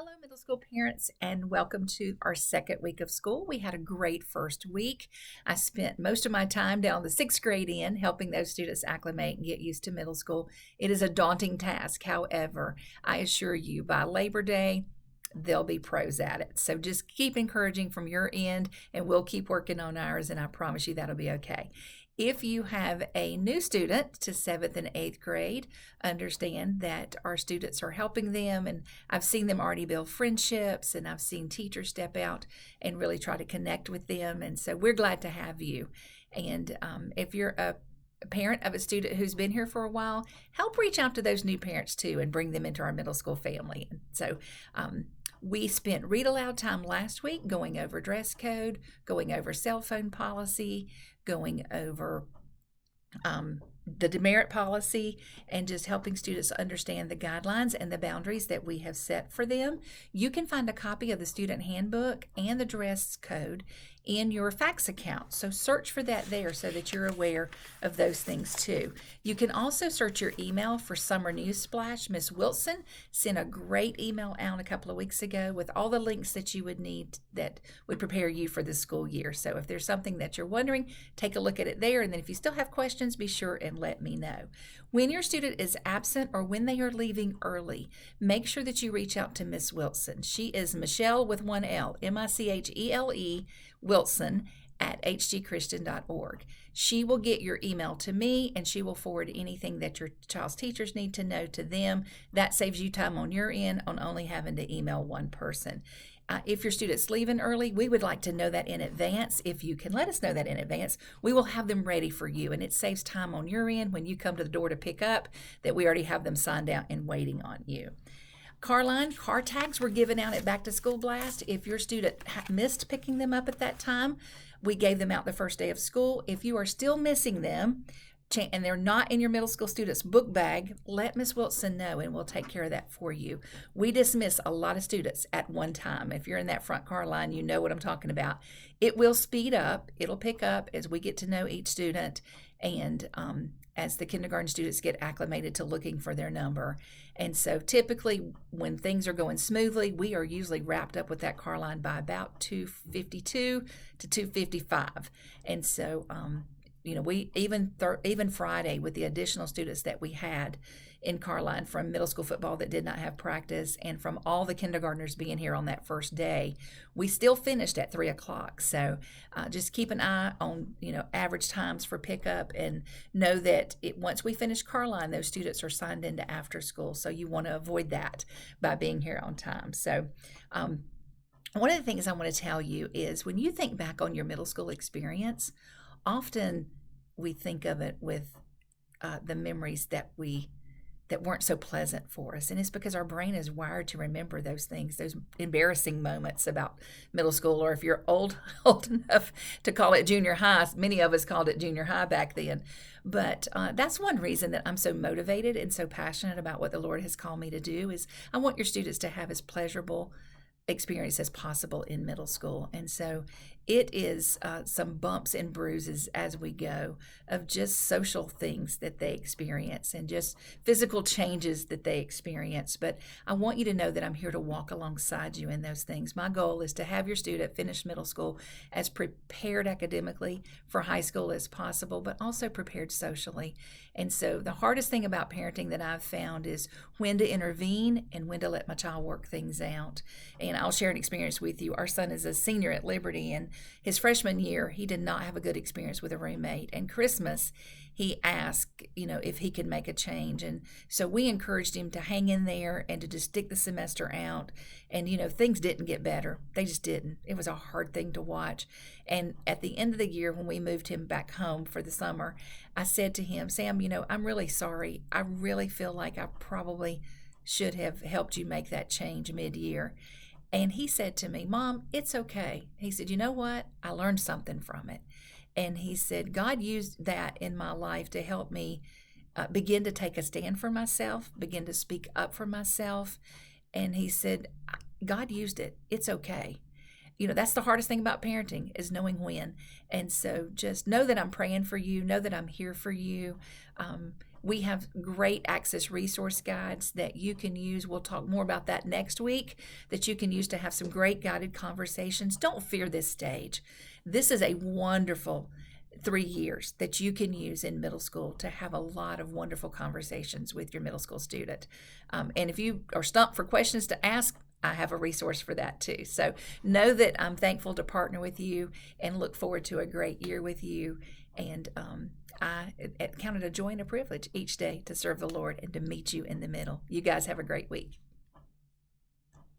Hello, middle school parents, and welcome to our second week of school. We had a great first week. I spent most of my time down the sixth grade in helping those students acclimate and get used to middle school. It is a daunting task. However, I assure you by Labor Day, they'll be pros at it. So just keep encouraging from your end, and we'll keep working on ours, and I promise you that'll be okay. If you have a new student to seventh and eighth grade, understand that our students are helping them, and I've seen them already build friendships, and I've seen teachers step out and really try to connect with them. And so we're glad to have you. And if you're a parent of a student who's been here for a while, help reach out to those new parents too and bring them into our middle school family. And so we spent read aloud time last week going over dress code, going over cell phone policy, going over the demerit policy, and just helping students understand the guidelines and the boundaries that we have set for them. You can find a copy of the student handbook and the dress code in your fax account. So search for that there so that you're aware of those things too. You can also search your email for Summer News Splash. Miss Wilson sent a great email out a couple of weeks ago with all the links that you would need that would prepare you for the school year. So if there's something that you're wondering, take a look at it there. And then if you still have questions, be sure and let me know. When your student is absent or when they are leaving early, make sure that you reach out to Miss Wilson. She is Michelle with one L, Michele Wilson at hgchristian.org. She will get your email to me, and she will forward anything that your child's teachers need to know to them. That saves you time on your end on only having to email one person. If your student's leaving early, we would like to know that in advance. If you can let us know that in advance, we will have them ready for you, and it saves time on your end when you come to the door to pick up, that we already have them signed out and waiting on you. Carline, car tags were given out at Back to School Blast. If your student missed picking them up at that time, we gave them out the first day of school. If you are still missing them and they're not in your middle school student's book bag, let Miss Wilson know and we'll take care of that for you. We dismiss a lot of students at one time. If you're in that front car line, you know what I'm talking about. It will speed up. It'll pick up as we get to know each student, and as the kindergarten students get acclimated to looking for their number. And so typically when things are going smoothly, we are usually wrapped up with that car line by about 2:52 to 2:55. And so we even Friday, with the additional students that we had in Carline from middle school football that did not have practice, and from all the kindergartners being here on that first day, we still finished at 3:00. So just keep an eye on average times for pickup, and know that once we finish Carline, those students are signed into after school. So you want to avoid that by being here on time. So one of the things I want to tell you is, when you think back on your middle school experience, often we think of it with the memories that weren't so pleasant for us, and it's because our brain is wired to remember those things, those embarrassing moments about middle school. Or if you're old enough to call it junior high, many of us called it junior high back then. But that's one reason that I'm so motivated and so passionate about what the Lord has called me to do, is I want your students to have as pleasurable experience as possible in middle school. And so it is some bumps and bruises as we go, of just social things that they experience and just physical changes that they experience. But I want you to know that I'm here to walk alongside you in those things. My goal is to have your student finish middle school as prepared academically for high school as possible, but also prepared socially. And so the hardest thing about parenting that I've found is when to intervene and when to let my child work things out. And I'll share an experience with you. Our son is a senior at Liberty, and his freshman year, he did not have a good experience with a roommate. And Christmas, he asked, if he could make a change. And so we encouraged him to hang in there and to just stick the semester out. And, things didn't get better. They just didn't. It was a hard thing to watch. And at the end of the year, when we moved him back home for the summer, I said to him, Sam, I'm really sorry. I really feel like I probably should have helped you make that change mid-year. And he said to me, Mom, it's okay. He said, you know what? I learned something from it. And he said, God used that in my life to help me begin to take a stand for myself, begin to speak up for myself. And he said, God used it. It's okay. That's the hardest thing about parenting, is knowing when. And so just know that I'm praying for you, know that I'm here for you. We have great access resource guides that you can use. We'll talk more about that next week, that you can use to have some great guided conversations. Don't fear this stage. This is a wonderful 3 years that you can use in middle school to have a lot of wonderful conversations with your middle school student. And if you are stumped for questions to ask, I have a resource for that too. So know that I'm thankful to partner with you and look forward to a great year with you. And I count it a joy and a privilege each day to serve the Lord and to meet you in the middle. You guys have a great week.